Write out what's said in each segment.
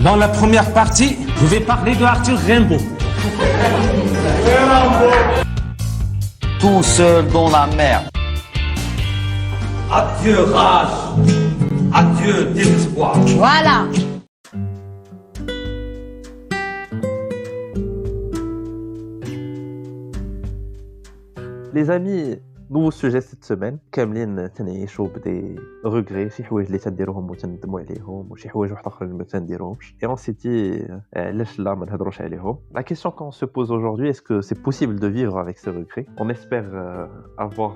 Dans la première partie, je vais parler de Arthur Rimbaud. Tout seul dans la mer. Adieu rage, adieu désespoir. Voilà. Les amis, nouveau sujet cette semaine. كاملين تنعيشوا بدي regrets شي حوايج اللي تنديروهم وتندموا عليهم وشي حوايج واحد اخرين ما تنديروهمش. Et on s'est dit علاش لا ما نهضروش عليهم. La question qu'on se pose aujourd'hui, est-ce que c'est possible de vivre avec ces regrets? On espère avoir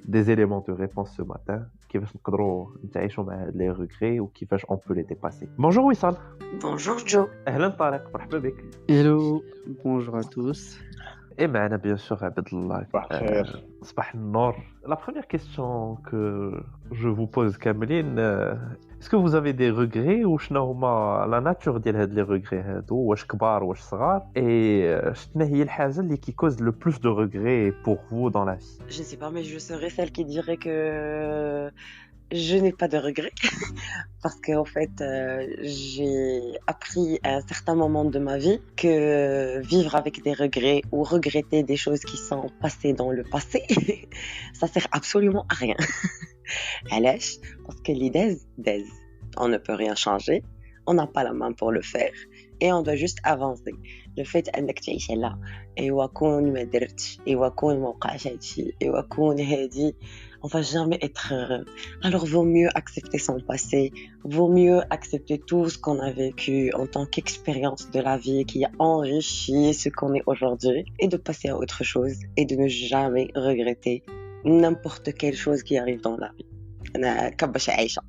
des éléments de réponse ce matin. كيفاش نقدروا نتعايشوا مع les regrets وكيفاش on peut les dépasser. Bonjour Wissal. Bonjour Joe. اهلا طارق, مرحبا بك. Hello, bonjour à tous. Et معنا bien sûr عبد الله. صباح النور. La première question que je vous pose كاملين, est-ce que vous avez des regrets ou شنو هما la nature ديال هاد les regrets هادو, واش كبار واش صغار, et شنو هي الحاجه اللي qui cause le plus de regrets pour vous dans la vie? Je ne sais pas, mais je serais celle qui dirait que je n'ai pas de regrets. Parce qu'en fait, j'ai appris à un certain moment de ma vie que vivre avec des regrets ou regretter des choses qui sont passées dans le passé, ça sert absolument à rien. Alash, parce que l'idée, on ne peut rien changer, on n'a pas la main pour le faire et on doit juste avancer. Le fait انك تعيش على ايوا كون ما درتش ايوا كون ما وقعش هادشي ايوا كون هادي, on va jamais être heureux. Alors vaut mieux accepter son passé, vaut mieux accepter tout ce qu'on a vécu en tant qu'expérience de la vie qui a enrichi ce qu'on est aujourd'hui et de passer à autre chose et de ne jamais regretter n'importe quelle chose qui arrive dans la vie. أنا كبش عايشة.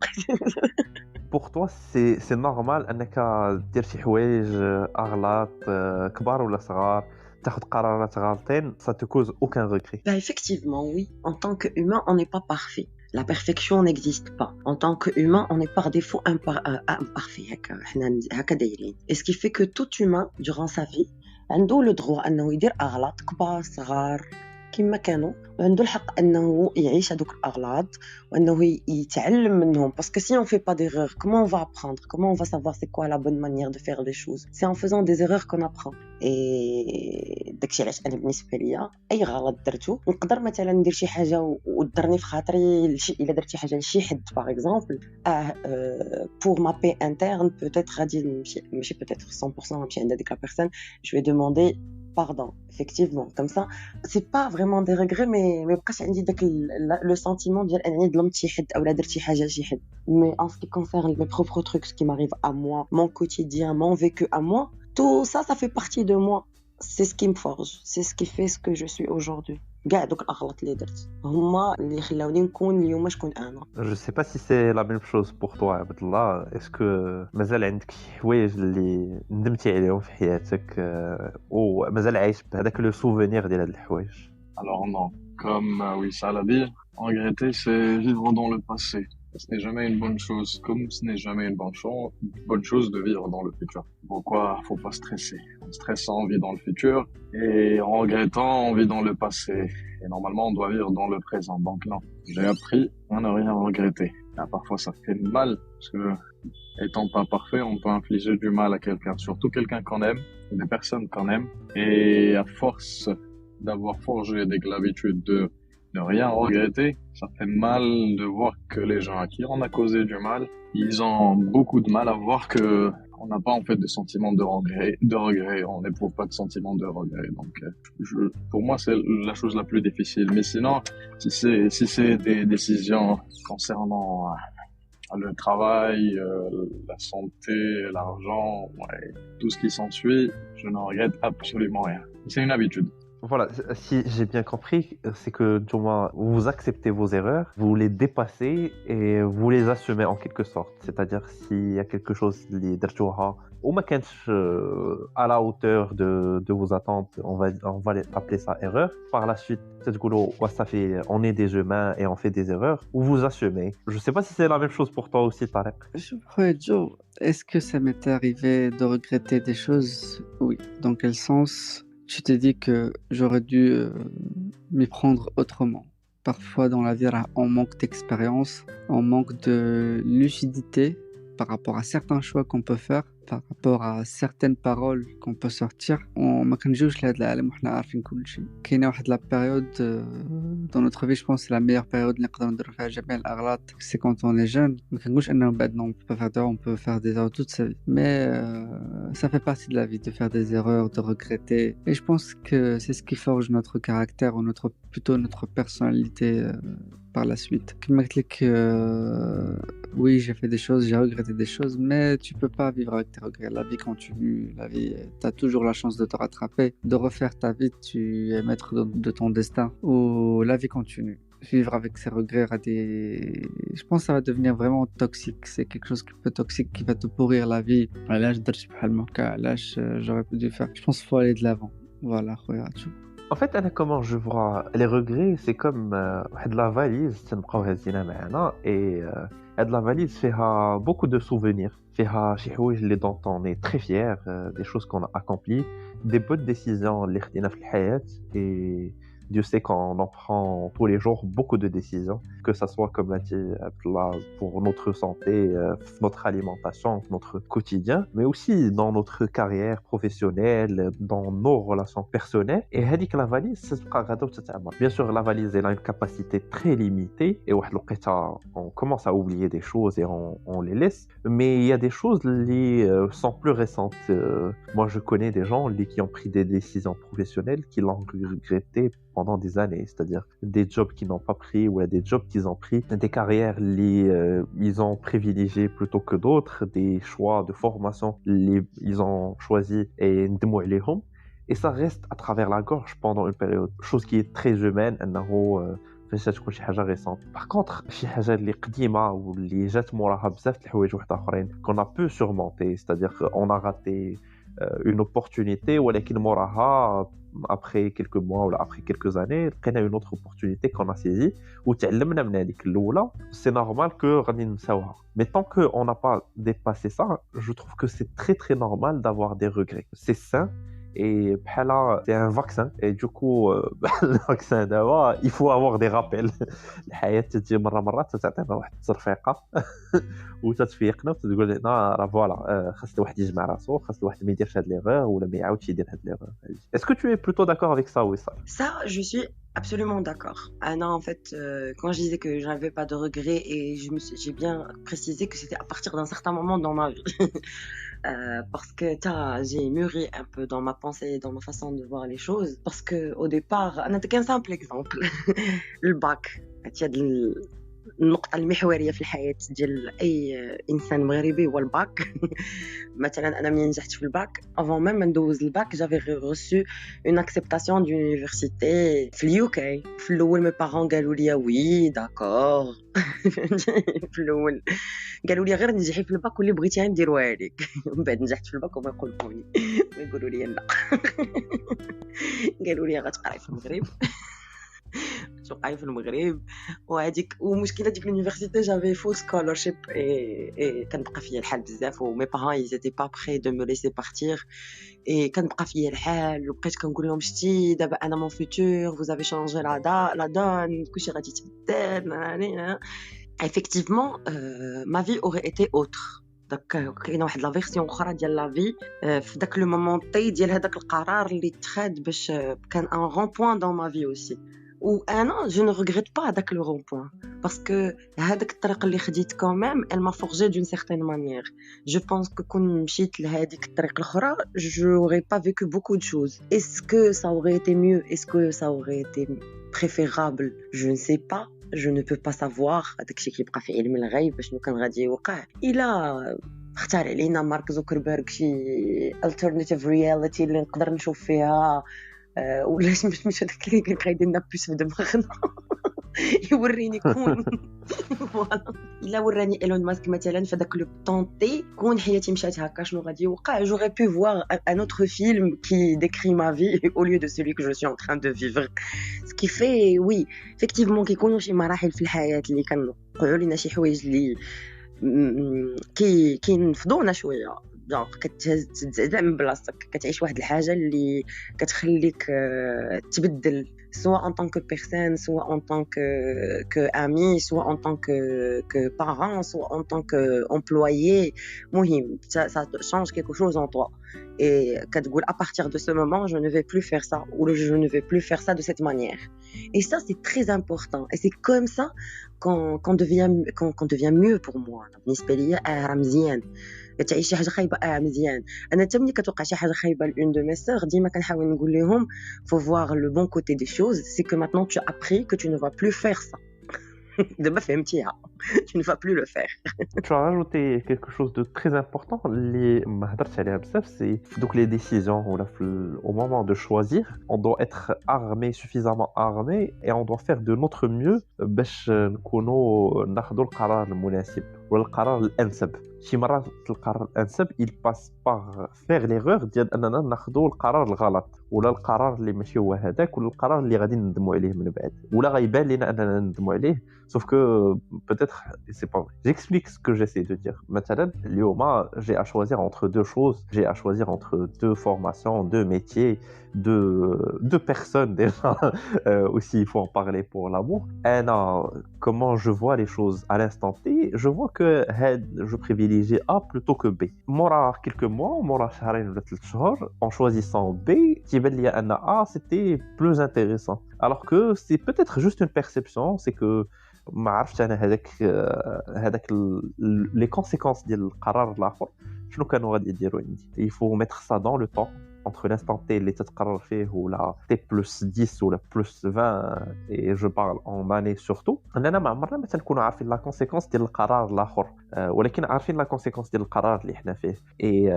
Pour toi, c'est normal انك دير شي حوايج اغلاط كبار ولا صغار, تاخذ قرارات غالطين, ça te cause aucun regret? Bah effectivement, oui. En tant qu'humain, on n'est pas parfait. La perfection n'existe pas. En tant qu'humain, on est par défaut imparfait. هكا دايرين. Et ce qui fait que tout humain, durant sa vie, عنده le droit أنه يدير أغلاط كبار صغار كما كانوا, وعنده الحق أنه يعيش هذوك الأغلاط وأنه يتعلم منهم. Parce que si on fait pas d'erreurs, comment on va apprendre? Comment on va savoir c'est quoi la bonne manière de faire les choses? C'est en faisant des erreurs qu'on apprend. Et داكشي علاش أنا بالنسبة ليا أي غلط درتو نقدر مثلا ندير شي حاجة ودرني في خاطري إلا درت شي حاجة لشي حد par exemple, pour ma paix interne peut-être غادي ماشي peut-être 100% نمشي عند هذيك la personne, je vais demander pardon, effectivement, comme ça, c'est pas vraiment des regrets, mais بقاش عندي داك le sentiment ديال أنني ظلمت شي حد أو لا درت شي حاجة لشي حد. Mais en ce qui concerne mes propres trucs, ce qui m'arrive à moi, mon quotidien, mon vécu à moi, tout ça, ça fait partie de moi. C'est ce qui me forge, c'est ce qui fait ce que je suis aujourd'hui. كاع دوك الأغلاط اللي درت هما اللي خلاوني نكون اليوم شكون أنا. Je sais pas si c'est la même chose pour toi عبد الله. Est-ce que مازال عندك شي حوايج اللي ندمتي عليهم في حياتك ومازال عايش بهذاك لو سوفونير ديال هاد الحوايج؟ Alors non, comme Wissal a dit, regretter c'est vivre dans le passé. Ce n'est jamais une bonne chose, comme ce n'est jamais une bonne chose de vivre dans le futur. Pourquoi faut pas stresser? En stressant, on vit dans le futur, et en regrettant, on vit dans le passé. Et normalement, on doit vivre dans le présent. Donc non, j'ai appris à ne rien regretter. Et parfois, ça fait mal, parce que étant pas parfait, on peut infliger du mal à quelqu'un, surtout quelqu'un qu'on aime, des personnes qu'on aime. Et à force d'avoir forgé l'habitude de ne rien regretter, ça fait mal de voir que les gens à qui on a causé du mal, ils ont beaucoup de mal à voir que on n'a pas en fait de sentiment de regret, on n'éprouve pas de sentiment de regret. Donc pour moi c'est la chose la plus difficile. Mais sinon, si c'est des décisions concernant le travail, la santé, l'argent, ouais, tout ce qui s'ensuit, je n'en regrette absolument rien. C'est une habitude. Voilà, si j'ai bien compris, c'est que du moins, vous acceptez vos erreurs, vous les dépassez et vous les assumez en quelque sorte. C'est-à-dire s'il y a quelque chose اللي درتوها وما كانتش à la hauteur de vos attentes, on va appeler ça erreur. Par la suite, تقولوا ça fait, on est des humains et on fait des erreurs, ou vous assumez. Je sais pas si c'est la même chose pour toi aussi, Tarek. Joe, est-ce que ça m'est arrivé de regretter des choses? Oui. Dans quel sens? Tu t'es dit que j'aurais dû m'y prendre autrement. Parfois dans la vie, on manque d'expérience, on manque de lucidité par rapport à certains choix qu'on peut faire. par rapport à certaines paroles qu'on peut sortir. On ما كنجوش لهاد العالم وحنا عارفين كل شيء. كاينه واحد لا période dans notre vie, je pense c'est la meilleure période اللي نقدروا نديروا فيها جميع الأغلاط. C'est quand on est jeune. ما كنقولش انه بعد non, on peut pas faire d'erreurs, on peut faire des erreurs toute sa vie. Mais ça fait partie de la vie de faire des erreurs, de regretter. Et je pense que c'est ce qui forge notre caractère ou plutôt notre personnalité par la suite. Comme je dis oui, j'ai fait des choses, j'ai regretté des choses, mais tu peux pas vivre avec tes regrets. La vie continue, la vie, t'as toujours la chance de te rattraper, de refaire ta vie, tu es maître de ton destin, ou la vie continue. Vivre avec ses regrets, je pense que ça va devenir vraiment toxique. C'est quelque chose qui peut toxique, qui va te pourrir la vie. Là, j'aurais pu dû faire. Je pense qu'il faut aller de l'avant. Voilà, regarde. En fait, comment je vois les regrets, c'est comme la valise, et la valise fait beaucoup de souvenirs, fait les dont on est très fier, des choses qu'on a accomplies, des bonnes décisions, et Dieu sait qu'on en prend tous les jours beaucoup de décisions, que ça soit comme l'a dit Abdullah, pour notre santé, notre alimentation, notre quotidien, mais aussi dans notre carrière professionnelle, dans nos relations personnelles. Et هذيك la valise, ça sera غادة وتتعمر. Bien sûr, la valise, elle a une capacité très limitée, et on commence à oublier des choses et on les laisse. Mais il y a des choses qui sont plus récentes. Moi, je connais des gens qui ont pris des décisions professionnelles, qui l'ont regretté pendant des années, c'est-à-dire des jobs qu'ils n'ont pas pris ou des jobs qu'ils ont pris, des carrières ils ont privilégié plutôt que d'autres, des choix de formation ils ont choisi et et ça reste à travers la gorge pendant une période, chose qui est très humaine. فاش تكون شي حاجه ريسونت. باغ كونطخ شي حاجه اللي قديمه واللي جات موراها بزاف د الحوايج واحد اخرين qu'on a pu surmonter, c'est-à-dire on a raté une opportunité ولكن موراها après quelques mois ou après quelques années لقينا une autre opportunité qu'on a saisie وتعلمنا من هذيك الاولى. C'est normal que غادي نساوها, mais tant que on n'a pas dépassé ça, je trouve que c'est très très normal d'avoir des regrets. C'est sain. Et là, c'est un vaccin. Et du coup, le vaccin d'abord, il faut avoir des rappels. الحياة تجي مرة تعطينا واحد الترفيقة وتتفيقنا وتقول لنا راه فوالا خاص الواحد يجمع راسو, خاص الواحد ما يديرش هاد ليغور ولا ما يعاودش يدير هاد ليغور. Est-ce que tu es plutôt d'accord avec ça, Wissal? Ça, je suis absolument d'accord. Ah non, en fait, quand je disais que je n'avais pas de regrets, et j'ai bien précisé que c'était à partir d'un certain moment dans ma vie. Parce que j'ai mûri un peu dans ma pensée, dans ma façon de voir les choses. Parce que au départ, un simple exemple, le bac. النقطة المحورية في الحياة ديال أي إنسان مغربي هو الباك. مثلا أنا منين نجحت في الباك, avant même ندوز الباك, j'avais reçu une acceptation d'université في اليوكي. في الأول mes parents قالوا لي oui d'accord. في الأول قالوا لي غير نجحي في الباك واللي بغيتي نديروها لك. من بعد نجحت في الباك وما يقولوني ما يقولوا لي لا. قالوا لي غتقراي في المغرب. توقعي في المغرب وهذيك ومشكله ديك l'université j'avais full scholarship et كنبقى فيا الحال بزاف و mes parents ils étaient pas prêts de me laisser partir et كنبقى فيا الحال وبقيت كنقول لهم شتي دابا انا mon futur vous avez changé la donne كلشي غادي يتبدل. Effectivement ma vie aurait été autre. داك كاينه واحد لا فيرسيون اخرى ديال لا في في داك لو مومونطي ديال هذاك القرار اللي اتخذ باش كان ان رون بوين دون ما في اوسي. و انا je ne regrette pas داك le rond-point parce que هذاك الطريق اللي خديت quand même elle m'a forgé d'une certaine manière. Je pense que كون مشيت لهذيك الطريق الاخرى j'aurais pas vécu beaucoup de choses. Est-ce que ça aurait été mieux? Est-ce que ça aurait été préférable? Je ne sais pas. Je ne peux pas savoir. هذاك الشيء كيبقى في علم الغيب شنو كان غادي يوقع. الا اختار علينا مارك زوكربيرغ شي alternative reality اللي نقدر نشوف فيها ولا مش هذاك اللي كان يدير لنا بوس في دماغنا يوريني كون فوالا. الا وراني ايلون ماسك مثلا في داك لو طونطي كون حياتي مشات هكا شنو غادي يوقع, j'aurais pu voir un autre film qui décrit ma vie au lieu de celui que je suis en train de vivre. Ce qui fait oui effectivement كيكونوا شي مراحل في الحياه اللي كنوقعوا لنا شي حوايج اللي كينفضونا شويه دونك كتزعزع من بلاصتك كتعيش واحد الحاجه اللي كتخليك تبدل سواء en tant que personne soit en tant que ami soit en tant que parent soit en tant que employé مهم ça change quelque chose en toi et كتقول à partir de ce moment je ne vais plus faire ça ou je ne vais plus faire ça de cette manière et ça c'est très important et c'est comme ça qu'on devient mieux pour moi بالنسبه ليا مزيان كتعيش شي حاجه خايبه مزيان انا حتى ملي كتوقع شي حاجه خايبه لون دو مي سœurs ديما كنحاول نقول لهم faut voir le bon côté des choses c'est que maintenant tu as appris que tu ne vas plus faire ça دابا فهمتيها tu ne vas plus le faire Tu as rajouté quelque chose de très important اللي ما هضرتش عليها بزاف سي في دوك لي ديسيزيون ولا au moment de choisir on doit être armé suffisamment armé et on doit faire de notre mieux باش نكونوا ناخذوا القرار المناسب ولا القرار الانسب شي مرات القرار الانسب il passe par faire l'erreur ديال اننا ناخذوا القرار الغلط ولا القرار اللي ماشي هو هذاك ولا القرار اللي غادي نندموا عليه من بعد ولا غيبان لنا اننا نندموا عليه sauf que peut-être c'est pas vrai j'explique ce que j'essaie de dire مثلا اليوم j'ai à choisir entre deux choses j'ai à choisir entre deux formations deux métiers deux personnes déjà aussi il faut en parler pour l'amour et non comment je vois les choses à l'instant T je vois que je privilégie A plutôt que B مورا quelques mois مورا شهرين ولا 3 شهور en choisissant B تيبان لي ان A c'était plus intéressant alors que c'est peut-être juste une perception c'est que ما عرفتش انا هذاك لي كونسيكونس ديال القرار الاخر شنو كانوا غادي يديروا عندي il faut mettre ça dans le temps entre l'instant T اللي تتقرر فيه ولا T plus 10 ولا plus 20 et je parle en année surtout اننا ما عمرنا ما تنكونوا عارفين لا كونسيكونس ديال القرار الاخر ولكن عارفين لا كونسيكونس ديال القرار اللي حنا فيه et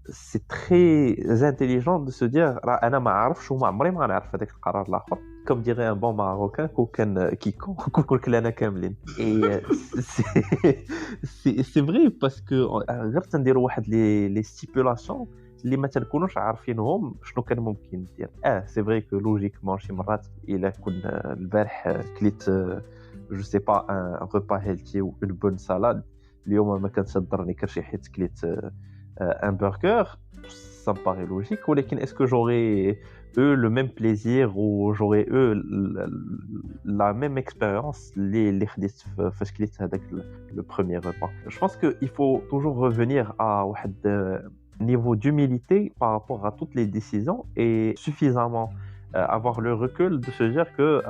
c'est très intelligent de se dire راه انا ما عارفش وما عمري ما غنعرف هذاك القرار الاخر comme dirait un bon marocain كان كيكون كون كلنا كاملين et c'est vrai parce que غير تنديروا واحد les stipulations اللي ما تنكونوش عارفينهم شنو كان ممكن ندير سي فري كو لوجيكمون شي مرات الا كنا البارح كليت جو سي با ان ريبا هيلثي و اون بون سالاد اليوم ما كنصدرني كرشي حيت كليت ان برجر ça me paraît logique ولكن est-ce que j'aurais eu le même plaisir ou j'aurais eu la même expérience اللي خديت فاش كليت هذاك le premier repas je pense que il faut toujours revenir à واحد niveau d'humilité par rapport à toutes les décisions et suffisamment avoir le recul de se dire que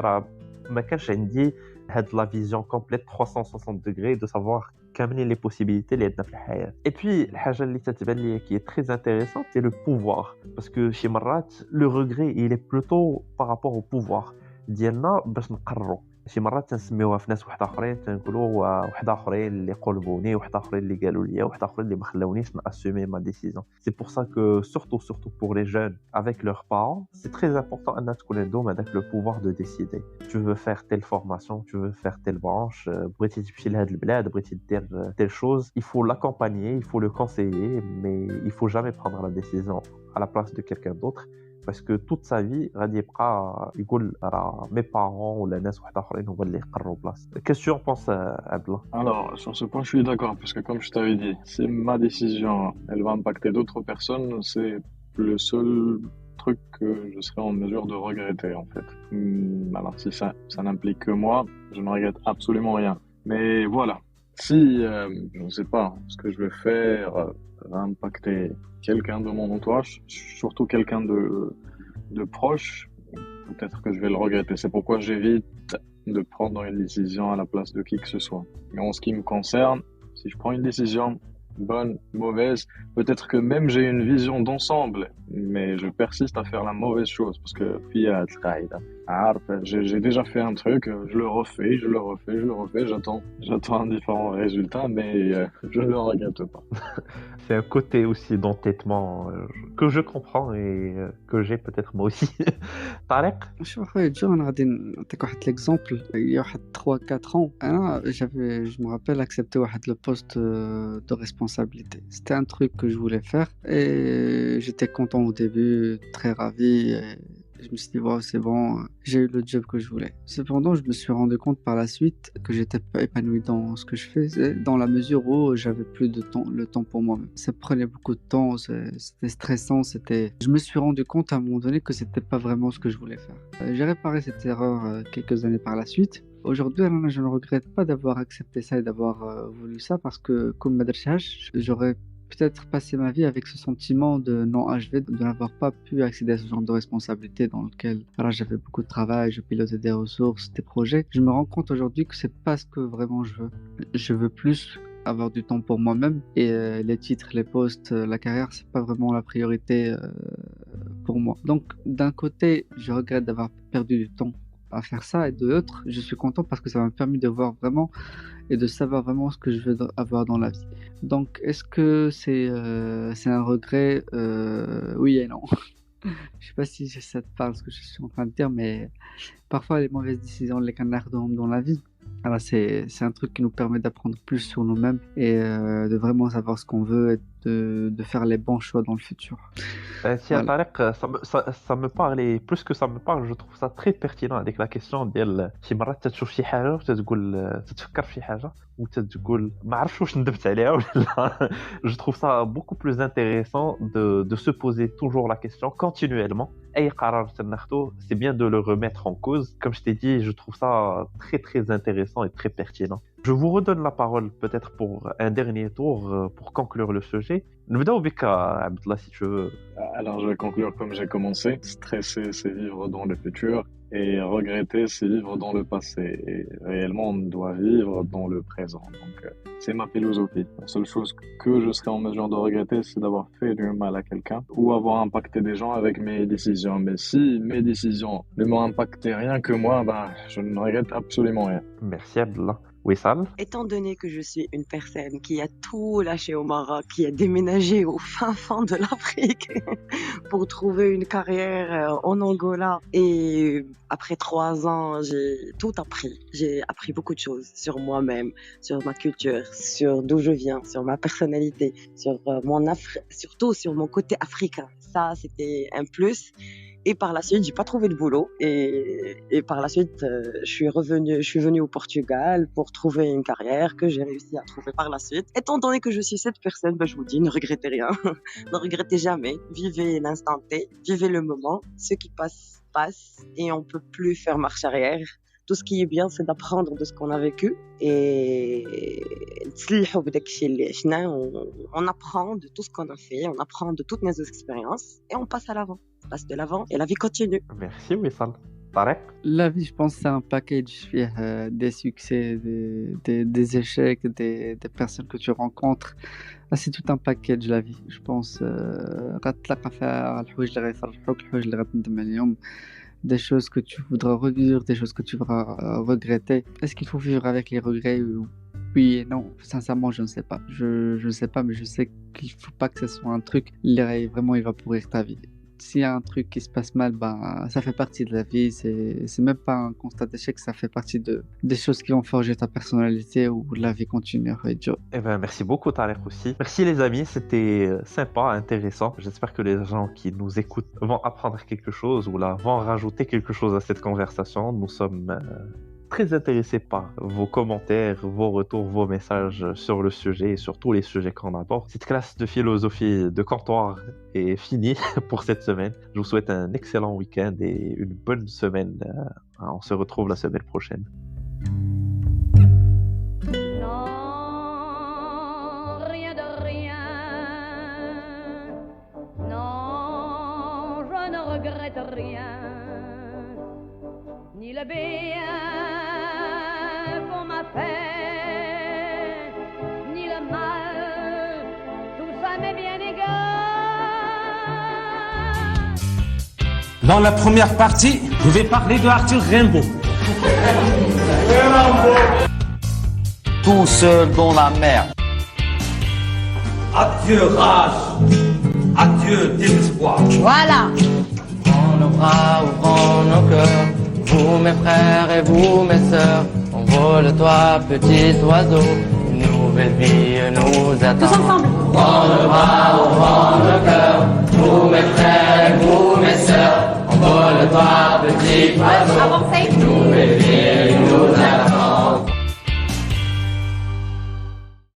ما كانش عندي هاد la vision complète 360 degrés de savoir كاملين les possibilités اللي عندنا في الحياة. Et puis الحاجة اللي تتبان لي qui est très intéressante c'est le pouvoir parce que شي مرات le regret il est plutôt par rapport au pouvoir ديالنا باش نقرروا شي مرات تنسميوها في ناس واحد اخرين تنقولوا واحد اخرين اللي قلبوني واحد اخرين اللي قالوا لي واحد اخرين اللي ما خلاونيش ناسومي ما ديسيزيون سي بور سا كو surtout pour les jeunes avec leurs parents c'est très important ان تكون عندهم هذاك le pouvoir de décider tu veux faire telle formation tu veux faire telle branche بغيتي تمشي لهاد البلاد بغيتي دير telle chose il faut l'accompagner il faut le conseiller mais il faut jamais prendre la décision à la place de quelqu'un d'autre parce que toute sa vie غادي يبقى يقول راه mes parents ولا ناس واحد اخرين هما اللي يقرروا بلاصتي. Qu'est-ce que tu en penses Abdallah? Alors, sur ce point, je suis d'accord, parce que comme je t'avais dit, si ma décision, elle va impacter d'autres personnes, c'est le seul truc que je serai en mesure de regretter, en fait. Alors, si ça n'implique que moi, je ne regrette absolument rien. Mais voilà, si, je ne sais pas, ce que je vais faire va impacter quelqu'un de mon entourage, surtout quelqu'un de proche, peut-être que je vais le regretter. C'est pourquoi j'évite de prendre une décision à la place de qui que ce soit. Mais en ce qui me concerne, si je prends une décision, bonne, mauvaise, peut-être que même j'ai une vision d'ensemble, mais je persiste à faire la mauvaise chose, parce que j'ai déjà fait un truc, je le refais, j'attends un différent résultat, mais je ne le regrette pas. C'est un côté aussi d'entêtement que je comprends et que j'ai peut-être moi aussi. Tarek? شوف اخويا جو انا غادي نعطيك واحد ليكزامبل il y a واحد 3-4 ans انا je me rappelle accepter واحد le poste de responsabilité c'était un truc que je voulais faire et j'étais content au début très ravi et Je me suis dit, wow, c'est bon, j'ai eu le job que je voulais. Cependant, je me suis rendu compte par la suite que j'étais pas épanoui dans ce que je faisais, dans la mesure où j'avais plus de temps, le temps pour moi-même. Ça prenait beaucoup de temps, c'était stressant, Je me suis rendu compte à un moment donné que c'était pas vraiment ce que je voulais faire. J'ai réparé cette erreur quelques années par la suite. Aujourd'hui, je ne regrette pas d'avoir accepté ça et d'avoir voulu ça parce que, comme Madrashash, j'aurais peut-être passé ma vie avec ce sentiment de non-achevé, de n'avoir pas pu accéder à ce genre de responsabilité dans lequel j'avais beaucoup de travail, je pilotais des ressources, des projets. Je me rends compte aujourd'hui que c'est pas ce que vraiment je veux. Je veux plus avoir du temps pour moi-même et les titres, les postes, la carrière, c'est pas vraiment la priorité pour moi. Donc, d'un côté, je regrette d'avoir perdu du temps à faire ça et de l'autre, je suis content parce que ça m'a permis de voir vraiment et de savoir vraiment ce que je veux avoir dans la vie. Donc, est-ce que c'est un regret? Oui et non. Je sais pas si ça te parle ce que je suis en train de dire, mais parfois les mauvaises décisions les canards dans la vie. Alors c'est un truc qui nous permet d'apprendre plus sur nous-mêmes et de vraiment savoir ce qu'on veut et de faire les bons choix dans le futur. Tiens, Voilà. Tarek, ça me parle et plus que ça me parle, je trouve ça très pertinent avec la question ديال شي مرات تشوف شي حاجة وتتقول تتفكر في شي حاجة وتتقول ما عرفتش واش ندمت عليها ولا لا. Je trouve ça beaucoup plus intéressant de se poser toujours la question continuellement. أي قرار تناخدو, c'est bien de le remettre en cause. Comme je t'ai dit, je trouve ça très très intéressant et très pertinent. Je vous redonne la parole peut-être pour un dernier tour pour conclure le sujet. نبداو بك عبد الله si tu veux. Alors, je vais conclure comme j'ai commencé. Stresser, c'est vivre dans le futur. Et regretter, c'est vivre dans le passé. Et réellement, on doit vivre dans le présent. Donc, c'est ma philosophie. La seule chose que je serais en mesure de regretter, c'est d'avoir fait du mal à quelqu'un ou avoir impacté des gens avec mes décisions. Mais si mes décisions ne m'ont impacté rien que moi, je ne regrette absolument rien. Merci Abdallah. Wissal. Étant donné que je suis une personne qui a tout lâché au Maroc, qui a déménagé au fin fond de l'Afrique pour trouver une carrière en Angola, et après 3 ans, j'ai tout appris. J'ai appris beaucoup de choses sur moi-même, sur ma culture, sur d'où je viens, sur ma personnalité, sur surtout sur mon côté africain. Ça, c'était un plus. Et par la suite, j'ai pas trouvé de boulot. Et par la suite, je suis venue au Portugal pour trouver une carrière que j'ai réussi à trouver par la suite. Étant donné que je suis cette personne, je vous dis, ne regrettez rien. Ne regrettez jamais. Vivez l'instant T. Vivez le moment. Ce qui passe, passe. Et on peut plus faire marche arrière. Tout ce qui est bien, c'est d'apprendre de ce qu'on a vécu. Et on apprend de tout ce qu'on a fait. On apprend de toutes nos expériences. Et on passe à l'avant. On passe de l'avant et la vie continue. Merci Wissal. Tarek. La vie, je pense, c'est un package. Il y a des succès, des échecs, des personnes que tu rencontres. C'est tout un package, la vie. Je pense, غتلاقى فيها الحوايج اللي غيفرحوك, الحوايج اللي غتندم عليهم, des choses que tu voudras revivre, des choses que tu voudras regretter. Est-ce qu'il faut vivre avec les regrets? Oui et non. Sincèrement, je ne sais pas. Je ne sais pas, mais je sais qu'il ne faut pas que ce soit un truc vraiment il va pourrir ta vie. S'il y a un truc qui se passe mal, ça fait partie de la vie. C'est même pas un constat d'échec, ça fait partie des choses qui vont forger ta personnalité ou la vie continue. Merci beaucoup Tarek aussi. Merci les amis, c'était sympa, intéressant. J'espère que les gens qui nous écoutent vont apprendre quelque chose ou là vont rajouter quelque chose à cette conversation. Nous sommes très intéressés par vos commentaires, vos retours, vos messages sur le sujet et sur tous les sujets qu'on aborde. Cette classe de philosophie de comptoir est finie pour cette semaine. Je vous souhaite un excellent week-end et une bonne semaine. On se retrouve la semaine prochaine. Non, rien de rien. Non, je ne regrette rien. Ni le bien qu'on m'a fait, ni le mal, tout ça m'est bien égal. Dans la première partie, je vais parler de Arthur Rimbaud. Tout seul dans la mer. Adieu rage, adieu désespoir. Voilà. Ouvrons nos bras, ouvrons nos cœurs, vous mes frères et vous mes sœurs, envole-toi petit oiseau, une nouvelle vie nous attend. Tous ensemble. Ouvrons nos bras, ouvrons nos cœurs, vous mes frères et vous mes sœurs, envole-toi avancer.